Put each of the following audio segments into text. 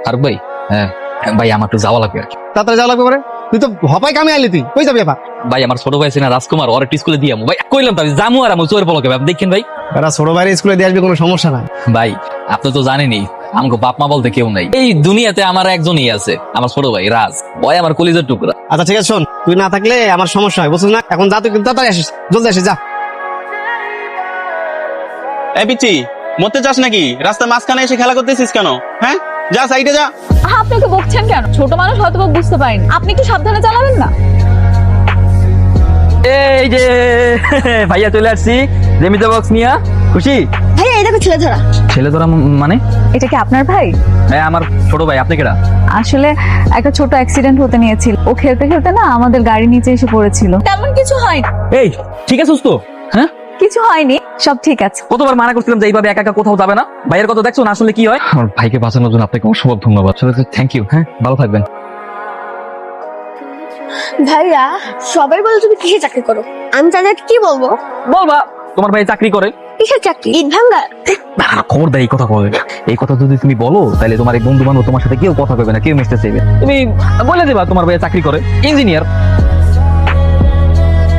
আর ভাই, হ্যাঁ ভাই, আমার একটু যাওয়া লাগবে আর কি। তাড়াতাড়ি যাওয়া লাগবে পরে, তুই তো হপাই কামে আইলি, তুই কই যাবি? ভাই আমার ছোট ভাই আছে না রাজকুমার, ওর একটু স্কুলে দিয়ে ভাই কইলাম তো আমি জামু আর আমি চোর পলকে ভাই দেখেন ভাই। এরা ছোট ভাইয়ের স্কুলে দিয়ে আসবে, কোনো সমস্যা নাই। ভাই আপনি তো জানেনই আমাকে বাপ মা বলতে কেউ নাই এই দুনিয়াতে, আমার একজনই আছে, আমার ছোট ভাই রাজ, ওই আমার কলিজার টুকরা। আচ্ছা ঠিক আছে, শোন, তুই না থাকলে আমার সমস্যা হয়, বুঝছিস না? এখন যা, তুই কিন্তু তাড়াতাড়ি আসিস, জলদি আসিস, যা। এই পিচ্ছি, মরতে চাস নাকি? রাস্তার মাঝখানে এসে খেলা করতেছিস কেন? হ্যাঁ, যা সাইডে যা। আপনাকে বকছেন কেন? ছোট মানুষ হয়তো বা বুঝতে পারেন, আপনি একটু সাবধানে চালাবেন না? এই যে ভাইয়া চলে আসছি জেমিতে বক্স নিয়ে, খুশি? ভাইয়া এই দেখো ছেলে ধরা। ছেলে ধরা মানে? এটা কি আপনার ভাই? হ্যাঁ আমার ছোট ভাই। আপনি কেডা? আসলে একটা ছোট অ্যাক্সিডেন্ট হতে নিয়েছিল, ও খেলতে খেলতে না আমাদের গাড়ির নিচে এসে পড়েছিল। তেমন কিছু হয়নি। এই ঠিক আছে তো? হ্যাঁ কিছু হয়নি, সব ঠিক আছে। কতবার মানা করছিলাম যে এইভাবে একা একা কোথাও যাবে না। ভাইয়ের কথা দেখছো না আসলে কি হয়। আমার ভাইকে বাঁচানোর জন্য আপনাকে অসম্ভব ধন্যবাদ, থ্যাংক ইউ। হ্যাঁ ভালো থাকবেন। ভাইয়া সবাই বলে তুমি কিসে চাকরি করো, আমি তাদেরকে কি বলবো? বলবা তোমার ভাই চাকরি করে। কিসের চাকরি? ইট ভাঙ্গা? খবর দেয় এই কথা বলবে, এই কথা যদি তুমি বলো তাহলে তোমার এই বন্ধু বান্ধব তোমার সাথে কেউ কথা কইবে না, কেউ মিশতে চাইবে। তুমি বলে দেবা তোমার ভাই চাকরি করে ইঞ্জিনিয়ার।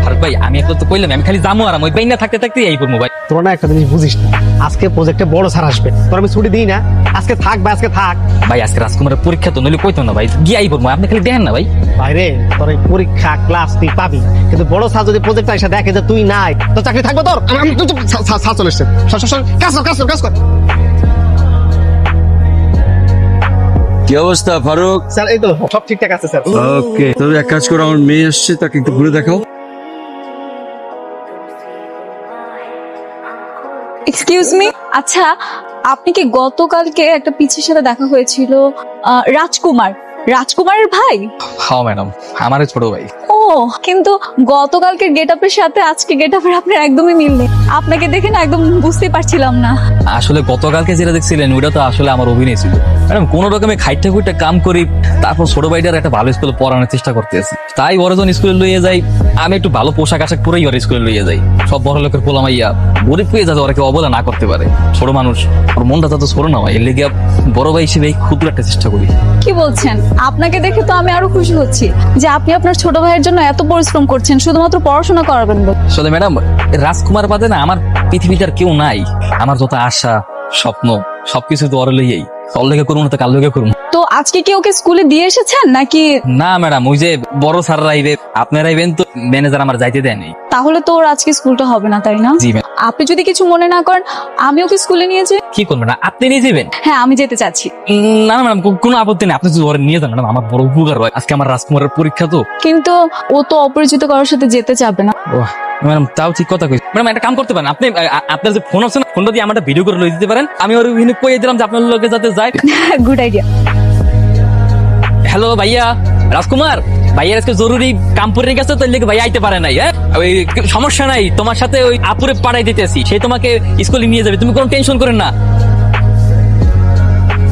আর ভাই আমি একটু তো কইলাম আমি খালি জামু আর ওই বাইনা থাকতে থাকতে এই করবো ভাই। তোর না একটা জিনিস বুঝিস না, আজকে প্রজেক্টে বড় স্যার আসবে, তোর আমি ছুটি দিই না, আজকে থাক ভাই, আজকে থাক ভাই। আজকে রাজকুমারের পরীক্ষা তো নইলে কইতো না ভাই, গিয়াই করবো, আপনি খালি দেখেন না ভাই। বাইরে তোর এই পরীক্ষা ক্লাস তুই পাবি, কিন্তু বড় স্যার যদি প্রজেক্টটা এসে দেখে যে তুই নাই, তো চাকরি থাকবে তোর? স্যার চলে এসছে, কাজ কর, কাজ কর, কাজ কর। কি অবস্থা ফারুক? স্যার এই তো সব ঠিকঠাক আছে স্যার। ওকে, তবে এক কাজ করো, আমার মেয়ে আসছে, তাকে একটু ঘুরে দেখাও। এক্সকিউজ মি, আচ্ছা আপনি কি গতকালকে একটা পিচ্ছির সাথে দেখা হয়েছিল, রাজকুমারের ভাই? হ্যাঁ ম্যাডাম, আমার ছোট ভাই। ও, কিন্তু গতকালকের গেটআপের সাথে আজকে গেটআপের আপনার একদমই মিল নেই। আপনাকে দেখে না একদম বুঝতে পারছিলাম না। আসলে গতকালকে যেটা দেখছিলেন ওইটা তো আসলে আমার অভিনয় ছিল ম্যাডাম। কোন রকমে খাইটা খুইটা কাম করি, তারপর ছোট ভাইটার একটা ভালো স্কুলে পড়ানোর চেষ্টা করতেছি। তাই ওরা যখন স্কুলে লইয়ে যাই, আমি একটু ভালো পোশাক আশাক পরেই ওর স্কুলে লইয়ে যাই। সব বড় লোকের পোলামাইয়া গরিব পেয়ে যাতে ওরা কেউ অবহেলা না করতে পারে। ছোট মানুষ, ওর মনটা তত ছোট না হয়, এর লেগে বড় ভাই হিসেবে ক্ষুদ্র একটা চেষ্টা করি। কি বলছেন? আপনাকে দেখে তো আমি আরো খুশি হচ্ছি যে আপনি আপনার ছোট ভাইয়ের জন্য এত পরিশ্রম করছেন শুধুমাত্র পড়াশোনা করাবেন বলে। আসলে ম্যাডাম রাজকুমার বাদে না আমার পৃথিবীতে আর কেউ নাই। আমার যত আশা স্বপ্ন সবকিছু তো ওর লইয়াই, ওর লেগে করুন তো কাল লেগে করুন। তো আজকে কি ওকে স্কুলে দিয়ে এসেছেন নাকি? না ম্যাডাম, ওই যে বড় স্যার আইবে, আপনারা আইবেন তো ম্যানেজার আমার যাইতে দেয়নি। তাহলে তো ওর আজকে স্কুলটা হবে না, তাই না? জি ম্যাম। আপনি যদি কিছু মনে না করেন আমি ওকে স্কুলে নিয়ে যাই। কি করবেন না আপনি নিয়ে যাবেন? হ্যাঁ আমি যেতে চাচ্ছি। না না ম্যাডাম, কোনো আপত্তি নেই, আপনি যদি ওরে নিয়ে যান ম্যাডাম, আমার বড় উপকার হয়। আজকে আমার রাজকুমারের পরীক্ষা তো। কিন্তু ও তো অপরিচিত কারোর সাথে যেতে চাবে না। ম্যাডাম তাও ঠিক কথা কইছি ম্যাডাম। একটা কাম করতে পারেন আপনি, আপনার যে ফোন আছে না, ফোনটা দিয়ে আমার একটা ভিডিও করে লই দিতে পারেন। আমি ওর ওখানে কইয়ে দিলাম যে আপনার লোকে যাতে যায়। Good idea. হ্যালো ভাইয়া, রাজকুমার ভাইয়ার আজকে জরুরি কাম পড়ে গেছে, তো লেগে ভাইয়া আইতে পারে নাই। হ্যাঁ ওই সমস্যা নাই, তোমার সাথে ওই আপুরে পাঠাই দিতেছি, সে তোমাকে স্কুলে নিয়ে যাবে, তুমি কোনো টেনশন করেন না।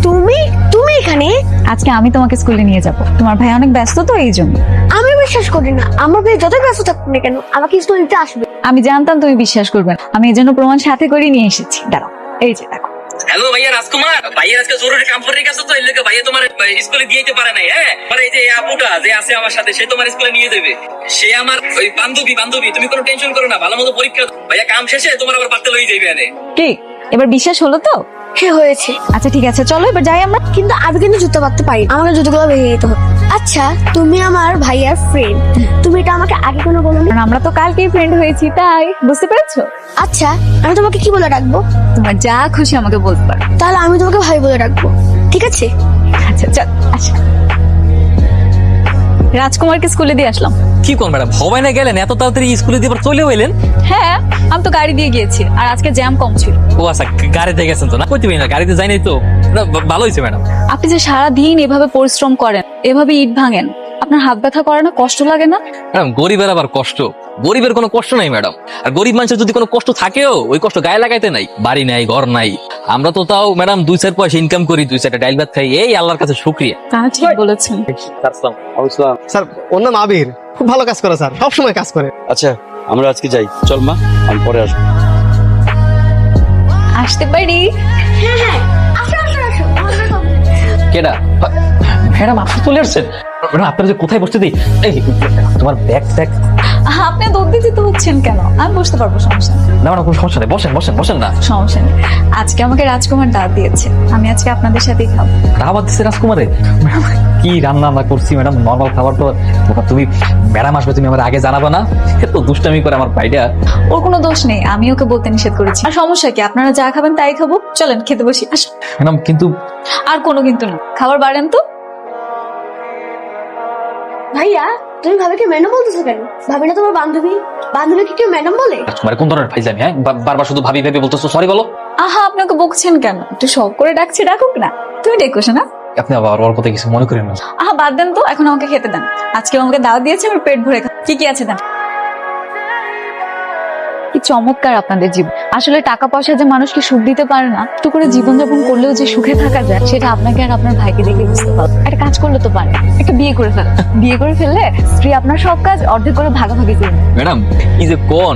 তুমি তুমি এখানে? আজকে আমি তোমাকে স্কুলে নিয়ে যাব, তোমার ভাই অনেক ব্যস্ত তো এই জন্য। আমি বিশ্বাস করি না, আমার ভাই যত ব্যস্ত থাকুক না কেন আমাকে স্কুল দিতে আসবে। আমি জানতাম তুমি বিশ্বাস করবে না, আমি এই জন্য প্রমাণ সাথে করে নিয়ে এসেছি। দাঁড়াও, এই যে দেখো। হ্যালো ভাইয়া রাজকুমার, ভাইয়ার আজকে জরুরি কাম পড়ে গেছে, তো এই লেগে ভাইয়া তোমার স্কুলে দিয়ে যেতে পারে নাই। হ্যাঁ মানে এই যে আপুটা যে আছে আমার সাথে, সে তোমার স্কুলে নিয়ে যাবে। সে আমার ওই বান্ধবী, তুমি কোনো টেনশন করো না, ভালো মতো পরীক্ষা ভাইয়া কাম শেষে তোমার আবার পারতে লই যাইবে। আরে কি এবার বিশ্বাস হলো তো? হ্যাঁ হয়েছে। আচ্ছা ঠিক আছে, চলো এবার যাই আমরা। কিন্তু আমি কিন্তু জুতো পারতে পারি, আমাকে জুতোগুলো ভেঙে যেতে হবে। আচ্ছা তুমি আমার ভাইয়ার ফ্রেন্ড, তুমি এটা আমাকে আগে কোনো বলো না। কারণ আমরা তো কালকেই ফ্রেন্ড হয়েছি, তাই বুঝতে পেরেছো? আচ্ছা আমি তোমাকে কি বলে ডাকবো? তোমার যা খুশি আমাকে বলতে পারো। তাহলে আমি তোমাকে ভাই বলে ডাকবো, ঠিক আছে? আচ্ছা চল। আচ্ছা রাজকুমারকে স্কুলে দিয়ে আসলাম। কি কোন ম্যাডাম হবাই না গেলেন এত তাড়াতাড়ি স্কুলে দিয়ে চলেও এলেন? হ্যাঁ আমি তো গাড়ি দিয়ে গিয়েছি, আর আজকে জ্যাম কম ছিল। ও আচ্ছা, গাড়িতে গেছেন তো? না কইতে পারি না, গাড়িতে যাই নাই তো। না, ভালো হয়েছে ম্যাডাম। আপনি যে সারাদিন এভাবে পরিশ্রম করেন, এভাবে ইট ভাঙেন, আপনার হাত ব্যথা করে না? কষ্ট লাগে না? ম্যাডাম গরিবের আবার কষ্ট? গরিবের কোনো কষ্ট নাই ম্যাডাম। আর গরিব মানুষের যদি কোনো কষ্ট থাকেও ওই কষ্ট গায়ে লাগাইতে নাই। বাড়ি নাই, ঘর নাই, আমরা তো তাও ম্যাডাম 2-4 পয়সা ইনকাম করি, 2-4টা ডাইল ভাত খাই, এই আল্লাহর কাছে শুকরিয়া। তা ঠিক বলেছেন। স্যার ওর নাম আবির, খুব ভালো কাজ করে স্যার, সবসময় কাজ করে। আচ্ছা আমরা আজকে যাই, চল মা, আমি পরে আসবো। আসতে পারি? হ্যাঁ হ্যাঁ কেডা? ম্যাডাম আপনি চলে আসছেন? ম্যাডাম আপনারা যে কোথায় বসতে দিই, এই তোমার ব্যাগ ট্যাগ। আপনি দৌড় দিতে হচ্ছেন কেন? আমি বসতে পারবো, সমস্যা নেই। না ম্যাডাম কোনো সমস্যা নেই, বসেন বসেন বসেন না। সমস্যা নেই। আজকে আমাকে রাজকুমার ডাক দিয়েছে, আমি আজকে আপনাদের সাথেই খাবো। খাবার দিচ্ছে রাজকুমারে? ম্যাডাম কি রান্না আমরা করছি ম্যাডাম, নর্মাল খাবার তো। তুমি ম্যাডাম আসবে, তুমি আমার আগে জানাবে না? এত দুষ্টামি করে আমার ভাইটা। ওর কোনো দোষ নেই, আমি ওকে বলতে নিষেধ করেছি। আর সমস্যা কি, আপনারা যা খাবেন তাই খাবো। চলেন খেতে বসি, আসুন। ম্যাডাম কিন্তু আর কোনো কিন্তু না, খাবার বাড়েন তো। ভাইয়া তুমি ভাবিকে ম্যাডাম বলতেছো কেন? ভাবি না তোমার বান্ধবী? বান্ধবীকে কেউ ম্যাডাম বলে? রাজকুমারে কোন ধরনের ফাইজলামি? হ্যাঁ, বারবার শুধু ভাবি ভেবে বলতেছো, সরি বলো। আহা, আপনাকে বকছেন কেন? একটু শখ করে ডাকছি, ডাকুক না। তুমি ডেকোছো না? আপনি আবার ওর কথা কিছু মনে করেন না। আহা বাদ দেন তো, এখন আমাকে খেতে দেন। আজকে আমাকে দাওয়াত দিয়েছে, আমি পেট ভরে খাবো। কি কি আছে দেন। কি চমৎকার আপনাদের জীবন। আসলে টাকা পয়সা যে মানুষকে সুখ দিতে পারে না, একটু করে জীবনযাপন করলেও যে সুখে থাকা যায়, সেটা আপনাকে আর আপনার ভাইকে দেখে বুঝতে পারবো। একটা কাজ করলে তো পারে, একটা বিয়ে করে ফেলে। বিয়ে করে ফেললে স্ত্রী আপনার সব কাজ অর্ধেক করে ভাগাভাগি করে নেবে। ম্যাডাম এই যে কোন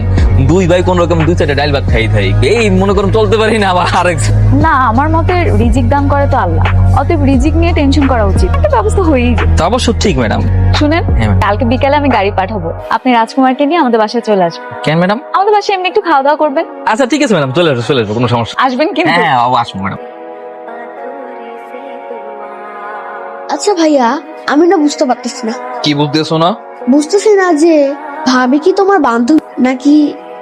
দুই ভাই কোন রকম দুই চারটে ডাইল ভাত খাই থাই, এই মনে করুন চলতে পারি না, আবার আরেক। না, আমার মতে রিজিক দান করে তো আল্লাহ, অতএব রিজিক নিয়ে টেনশন করা উচিত। একটা ব্যবস্থা হয়েই যায়। তা অবশ্য ঠিক ম্যাডাম। শুনেন, হ্যাঁ, ম্যাডাম। কালকে বিকালে আমি গাড়ি পাঠাবো, আপনি রাজকুমারকে নিয়ে আমাদের বাসায় চলে আসবেন। কেন ম্যাডাম? আমাদের বাসায় এমনি একটু খাওয়া দাওয়া করবেন। আচ্ছা ঠিক আছে ম্যাডাম, চলে আসবো চলে আসবো, কোনো সমস্যা। আসবেন কিন্তু। হ্যাঁ আসবো ম্যাডাম। আচ্ছা ভাইয়া, আমি না বুঝতে পারতেছি না। কি বুঝতেছো না? বুঝতেছি না যে ভাবি কি তোমার বান্ধবী নাকি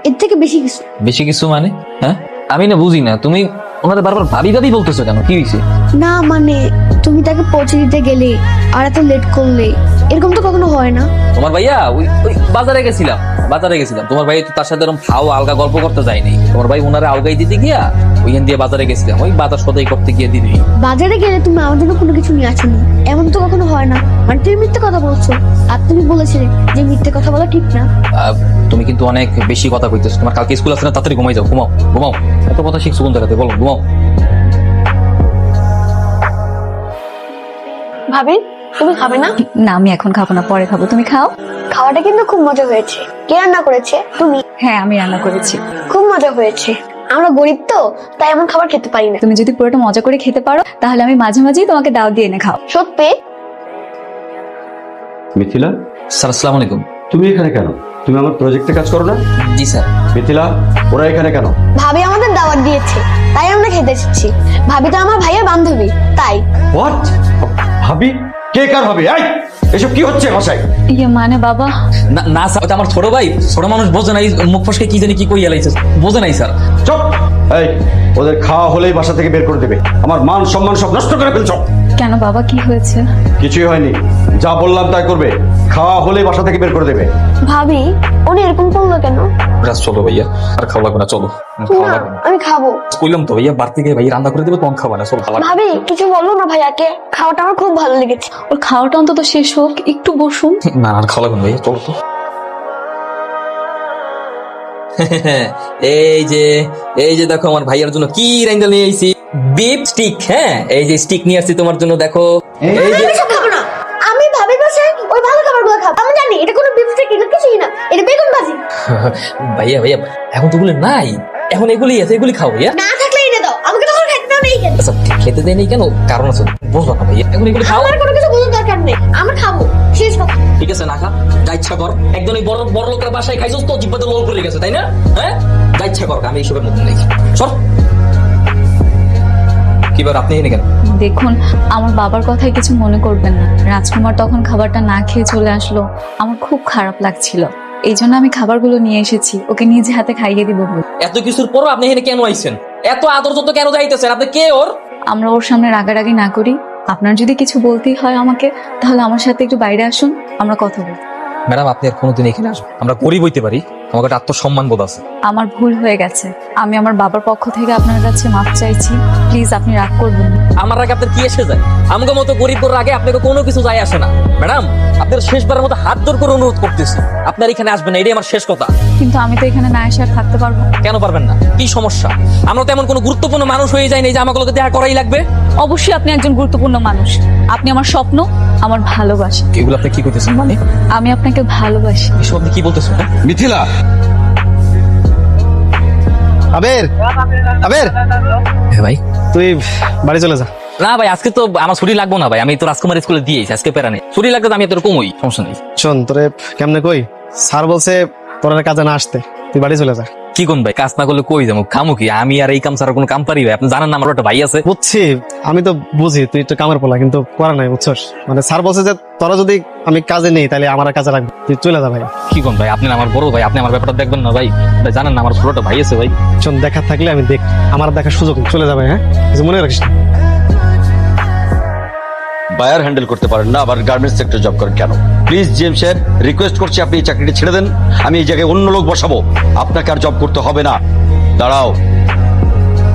এর থেকে বেশি কিছু? বেশি কিছু মানে? হ্যাঁ আমি না বুঝি না, তুমি ওনাদের বারবার ভাবি ভাবি বলতেছো কেন? কি হয়েছে? না মানে তুমি তাকে পৌঁছে দিতে গেলে আর এত লেট করলে, এরকম তো কখনো হয় না। তোমার ভাইয়া ওই ওই বাজারে গেছিলাম, তোমার ভাই তো তার সাথে এরকম ফাও আলগা গল্প করতে যায়নি। তোমার ভাই ওনারে আলগাই দিতে গিয়া ওইখান দিয়ে বাজারে গেছিলাম, ওই বাজার সদাই করতে গিয়ে দিবি। বাজারে গেলে তুমি আমার জন্য কোনো কিছু নিয়ে আসোনি, এমন তো কখনো হয় না। মানে তুমি মিথ্যে কথা বলছো, আর তুমি বলেছিলে যে মিথ্যে কথা বলা ঠিক না। তুমি কিন্তু অনেক বেশি কথা কইতেছো। তোমার কালকে স্কুল আছে না, তাড়াতাড়ি ঘুমাই যাও, ঘুমাও ঘুমাও। এত কথা শিখছো কোন জায়গাতে বলো, ঘুমাও। ভাবি তুমি খাবে না? না, আমি এখন খাবো না, পরে খাবো। তুমি খাও। খাওয়াটা কিন্তু খুব মজা হয়েছে। কে রান্না করেছে? তুমি? হ্যাঁ, আমি রান্না করেছি। খুব মজা হয়েছে। আমরা গরিব তো, তাই এমন খাবার খেতে পারি না। তুমি যদি পুরোটা মজা করে খেতে পারো, তাহলে আমি মাঝে মাঝেই তোমাকে দাওয়াত দিয়ে এনে খাও। সত্যি? মিথিলা, স্যার আসসালামু আলাইকুম। তুমি এখানে কেন? তুমি আমার প্রজেক্টে কাজ করো না? জি স্যার। মিথিলা, ওরা এখানে কেন? ভাবি আমাদের দাওয়াত দিয়েছে, তাই আমরা খেতে এসেছি। ভাবি তো আমার ভাইয়ের বান্ধবী, তাই। হোয়াট? ভাবি? কে কার ভাবি? এই এসব কি হচ্ছে বাসায়? ইয়ে মানে বাবা, না না স্যার, ওটা আমার ছোট ভাই। ছোট মানুষ বোঝে নাই, মুখ ফসকে কি জানি কি কইয়া লাইছে, বোঝে নাই স্যার। চুপ! এই ওদের খাওয়া হলেই বাসা থেকে বের করে দেবে। আমার মান সম্মান সব নষ্ট করে ফেলছো। কেন বাবা, কি হয়েছে? কিছুই হয়নি, যা বললাম তাই করবে। খাওয়া হলেই বাসা থেকে বের করে দেবে। ভাবি উনি এরকম করলো কেন? চলো ভাইয়া, আর খাওয়া লাগবে না, চলো। না আমি খাবো। কইলাম তো ভাইয়া, বাড়তি গিয়ে ভাই রান্না করে দেবে, তখন খাবা না, চলো। ভাবি কিছু বললো না ভাইয়াকে? খাওয়াটা আমার খুব ভালো লেগেছে। ওর খাওয়াটা অন্তত শেষ হোক, একটু বসুন। না না, খাওয়া লাগবে না ভাইয়া, চলো তো। এই যে দেখো আমার ভাইয়ার জন্য কি রান্না নিয়ে আইছি, বিফ স্টিক। হ্যাঁ এই যে স্টিক নিয়ে আসছি তোমার জন্য, দেখো। এই যে আমি সব খাবো না। আমি ভাবির বাসায় ওই ভালো খাবারগুলো খাবো। আমি জানি এটা কোনো বিফ স্টিক না, কিছুই না, এটা বেগুন ভাজি। ভাইয়া এখন তো এগুলো নাই, এখন এগুলি আছে, এগুলি খাও ভাইয়া। না থাকলে এনে দাও, আমাকে তখন খেতে দাও নেই কেন? আচ্ছা খেতে দেয় নেই কেন? কারণ আছে, বুঝলো না ভাইয়া, এখন এগুলি খাও। আমার কোনো কিছু বোঝার দরকার নেই, আমরা খাবো, শেষ কথা। ঠিক আছে না খা, যা ইচ্ছা কর। একদম এই বড় বড় লোকের বাসায় খাইছস তো, জিব্বাতে লোল করে গেছে, তাই না? হ্যাঁ যা ইচ্ছা কর, আমি এইসবের মতন নেই। সর। কি ব্যাপার, আপনি এখানে কেন? দেখুন, আমার বাবার কথায় কিছু মনে করবেন না। রাজকুমার তখন খাবারটা না খেয়ে চলে আসলো, আমার খুব খারাপ লাগছিল। এই জন্য আমি খাবারগুলো নিয়ে এসেছি, ওকে নিজে হাতে খাইয়ে দিব বলে। এত কিছুর পরও আপনি এখানে কেন আইছেন? এত আদর যত কেন যাইতেছেন? আপনি কে ওর? আমরা ওর সামনে রাগারাগি না করি। আপনার যদি কিছু বলতেই হয় আমাকে, তাহলে আমার সাথে একটু বাইরে আসুন, আমরা কথা বলি। ম্যাডাম আপনি আর কোনোদিন এখানে আসবেন? আমরা গরিব হইতে পারি, আমার একটা আত্মসম্মান বোধ আছে। আমার ভুল হয়ে গেছে, আমি আমার বাবার পক্ষ থেকে আপনার কাছে মাফ চাইছি। প্লিজ আপনি রাগ করবেন না। আমার আগে আপনার কি এসে যায়? আমাকে মতো গরিব আগে আপনাকে কোনো কিছু যায় আসে না। ম্যাডাম আপনার শেষবারের মতো হাত জোর করে অনুরোধ করতেছি, আপনার এখানে আসবেন না, এটাই আমার শেষ কথা। কিন্তু আমি তো এখানে না এসে আর থাকতে পারবো না। কেন পারবেন না? কি সমস্যা? আমরা তো এমন কোনো গুরুত্বপূর্ণ মানুষ হয়ে যাই নাই যে আমাকে লোকে দেখা করাই লাগবে। অবশ্যই আপনি একজন গুরুত্বপূর্ণ মানুষ। আপনি আমার স্বপ্ন, আমার ভালোবাসা। এগুলো আপনি কি করতেছেন? মানে আমি আপনাকে ভালোবাসি। এসব আপনি কি বলতেছেন? মিথিলা, আবের আবের হ্যাঁ ভাই, তুই বাড়ি চলে যা। না ভাই আজকে তো আমার ছুটি লাগবো না ভাই, আমি তো রাজকুমার স্কুলে দিয়েছি, আজকে প্যারা নেই। ছুটি লাগবে তো আমি তোর কমই, সমস্যা নেই। শোন তোরে কেমনে কই, স্যার বলছে তোর আর কাজে না আসতে, তুই বাড়ি চলে যা। কি কোন ভাই, কাজ না করলে কই যাবো, খামু কি? আমি আর এই কাম ছাড়া কোনো কাম পারি ভাই? আপনি জানেন না আমার একটা ভাই আছে। বুঝছি, আমি তো বুঝি তুই একটু কামের পোলা, কিন্তু করা নাই বুঝছস। মানে স্যার বলছে যে তোরা যদি আমি কাজে নেই তাহলে আমার আর কাজে লাগবে, তুই চলে যা ভাই। কি কোন ভাই, আপনি না আমার বড় ভাই, আপনি আমার ব্যাপারটা দেখবেন না ভাই? ভাই জানেন না আমার ছোটটা ভাই আছে ভাই। শোন দেখার থাকলে আমি দেখ, আমার দেখার সুযোগ নেই, চলে যাবে। হ্যাঁ কিছু মনে রাখিস না। বায়ার হ্যান্ডেল করতে পারেন না, আবার গার্মেন্টস সেক্টর জব করেন কেন? প্লিজ জিএম সাহেব, রিকোয়েস্ট করছি আপনি এই চাকরিটি ছেড়ে দেন। আমি এই জায়গায় অন্য লোক বসাবো, আপনাকে আর জব করতে হবে না। দাঁড়াও,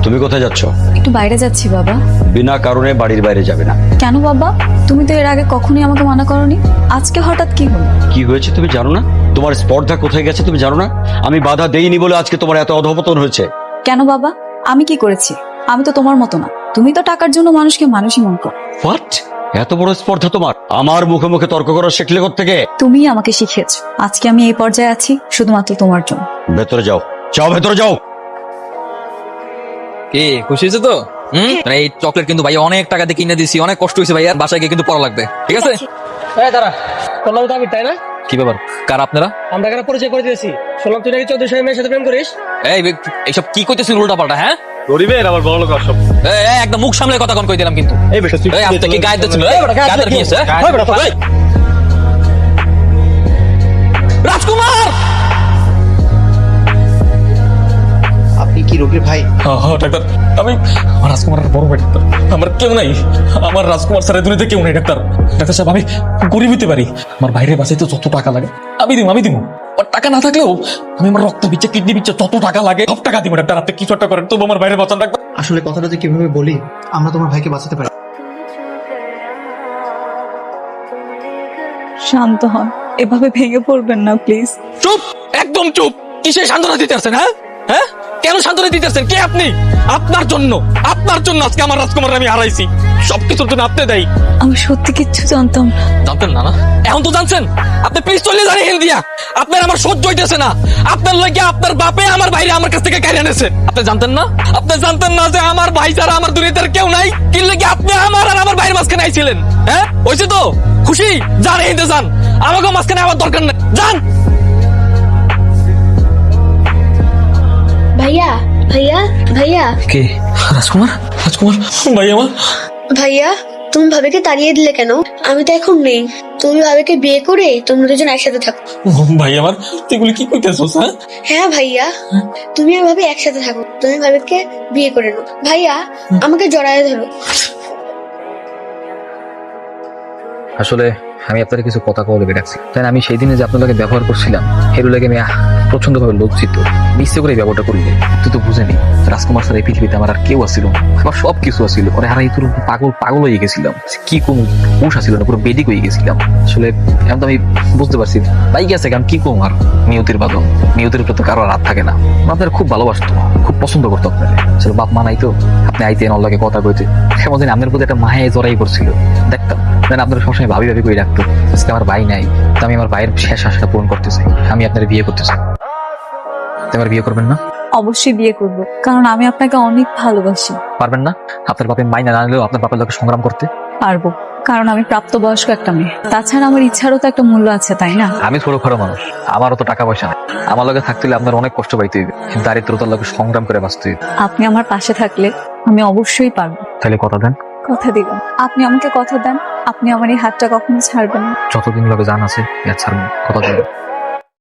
তুমি কোথায় যাচ্ছ? একটু বাইরে যাচ্ছি বাবা। বিনা কারণে বাড়ির বাইরে যাবে না। কেন বাবা? তুমি তো এর আগে কখনোই আমাকে মানা করনি, আজকে হঠাৎ কি হলো? কি হয়েছে তুমি জানো না? তোমার স্পর্ধা কোথায় গেছে তুমি জানো না? আমি বাধা দেইনি বলে আজকে তোমার এত অধঃপতন হয়েছে। কেন বাবা, আমি কি করেছি? আমি তো তোমার মতো না, তুমি তো টাকার জন্য মানুষকে মানুষই মন করো। হোয়াট? এত বড় স্পর্ধা তোমার? আমার মুখে মুখে তর্ক করা শিখলে থেকে? তুমিই আমাকে শিখিয়েছো, আজকে আমি এই পর্যায়ে আছি শুধুমাত্র তোমার জন্য। ভেতরে যাও, যাও ভেতরে যাও। কে খুশি হয়েছে তো? এই চকলেট কিন্তু ভাই অনেক টাকা দিয়ে কিনে দিছি, অনেক কষ্ট হয়েছে ভাই, আর বাসায় গিয়ে কিন্তু পড়া লাগবে, ঠিক আছে? দাঁড়া, তোর তো আমি তাই না? কি ব্যাপার, কার আপনারা? আমরা কেন পরিচয় করে দিয়েছি? শুনলাম তুই নাকি 1400 মেয়ের সাথে প্রেম করিস। এই এইসব কি কইতেছেন উল্টা পাল্টা? হ্যাঁ গরিবের আবার বড় লোক সব। একদম মুখ সামলে কথা কই দিলাম কিন্তু। এই বেটা তুই এই আপনি কি গায়ে দিচ্ছেন? গায়ের কি আছে? এই! রাজকুমার! আপনি কি রোগীর ভাই? হ্যাঁ ডাক্তার, আমি আমার রাজকুমারের বড় ভাই ডাক্তার। আমার কেউ নাই, আমার রাজকুমার স্যারের দুনিয়াতে কেউ নাই ডাক্তার। ডাক্তার সাহেব, আমি গরিব হতে পারি, আমার বাইরে বাঁচাইতে যত টাকা লাগে আমি দিব। আর টাকা না থাকলেও আমি আমার রক্ত বিচ্ছে, কিডনি বিচ্ছে, যত টাকা লাগে সব টাকা দিব ডাক্তার। আপনি কিছু একটা করেন, তবু আমার বাইরে বাঁচান ডাক্তার। আসলে কথাটা যে কিভাবে বলি, আমরা তোমার ভাইকে বাঁচাতে পারি। শান্ত হন, এভাবে ভেঙে পড়বেন না প্লিজ। চুপ, একদম চুপ। কিসে সান্ত্বনা দিতে আসছেন? হ্যাঁ হ্যাঁ, কেন সান্ত্বনা দিতে আসছেন? কে আপনি? আপনার জন্য আজকে আমার রাজকুমার আমি হারাইছি। সবকিছুর জন্য আপনি দেয়। আমি সত্যি কিচ্ছু জানতাম না। জানতেন না? এখন তো জানছেন। আপনি প্লিজ চলে যান এখান দিয়া। আপনার আমার সহ্য হইতেছে না। আপনার লাগে আপনার বাপে আমার ভাইরে আমার কাছ থেকে কাড়িয়ে এনেছে। আপনি জানতেন না? আপনি জানতেন না যে আমার ভাই ছাড়া আমার দুনিয়াতে আর কেউ নাই? কি লাগে আপনি আমার আর আমার ভাইয়ের মাঝখানে আইছিলেন? হ্যাঁ হয়েছে তো? খুশি? যান এখান থেকে যান, আমাকে মাঝখানে আমার দরকার নেই, যান। ভাইয়া ভাইয়া ভাইয়া কে? রাজকুমার? ভাই আমার ভাইয়া, তুমি ভাবিকে তাড়িয়ে দিলে কেন? আমি তো এখন নেই, তুমি ভাবিকে বিয়ে করে তোমরা দুজন একসাথে থাকো। ভাই আমার, তুই এগুলি কি কইতেছস? হ্যাঁ হ্যাঁ ভাইয়া, তুমি আর ভাবি একসাথে থাকো, তুমি ভাবিকে বিয়ে করে নাও। ভাইয়া আমাকে জড়ায় ধরো। আসলে আমি আপনার কিছু কথা কওয়া লেগে রাখছি, তাই না? আমি সেই দিনে যে আপনাকে ব্যবহার করছিলাম এর লাগে আমি প্রচন্ড ভাবে লজ্জিত। ইচ্ছে করে ব্যবহারটা করিনি। তুই তো বুঝেনি রাজকুমার স্যার এই পৃথিবীতে আমার আর কেউ আসছিল না, আমার সব কিছু আসছিল। ওরে হারাই তোর পাগল হয়ে গেছিলাম। কি কোন হুশ আসছিল না, পুরো বেদিক হয়ে গেছিলাম। আসলে এখন তো আমি বুঝতে পারছি ভাই গেছে, কারণ কি কম আর নিয়তির বাদন, নিয়তির উপর তো কারো রাত থাকে না। আপনার খুব ভালোবাসতো, খুব পছন্দ করতো আপনার। আসলে বাপ মা নাই তো, আপনি আইতেন অল্লাকে কথা কইতে, কেমন জানি আপনার প্রতি একটা মায়ে জড়াই পড়ছিল। দেখতাম আপনার সবসময় ভাবি করে রাখতো। আজকে আমার ভাই নাই, তো আমি আমার ভাইয়ের শেষ আশাটা পূরণ করতে চাই। আমি আপনার বিয়ে করতে চাই। আমার বিয়ে করবেন না? অবশ্যই বিয়ে করব, কারণ আমি আপনাকে অনেক ভালোবাসি। পারবেন না? আপনার বাপের মাইনা না নিলেও আপনার বাপের লোকে সংগ্রাম করতে পারবো, কারণ আমি প্রাপ্তবয়স্ক একটা মেয়ে। তাছাড়া আমার ইচ্ছারও তো একটা মূল্য আছে, তাই না? আমি ছোট খরো মানুষ, আমারও তো টাকা পয়সা নাই। আমার লগে থাকতে হলে আপনার অনেক কষ্ট পাইতে হইবে, দারিদ্রতার লগে সংগ্রাম করে বাঁচতে হইবে। আপনি আমার পাশে থাকলে আমি অবশ্যই পারবো। তাহলে কথা দেন? কথা দিবেন? আপনি আমাকে কথা দেন, আপনি আমার এই হাতটা কখনো ছাড়বেন না। যতদিন লগে জান আছে ছাড়বেন, কথা দেন।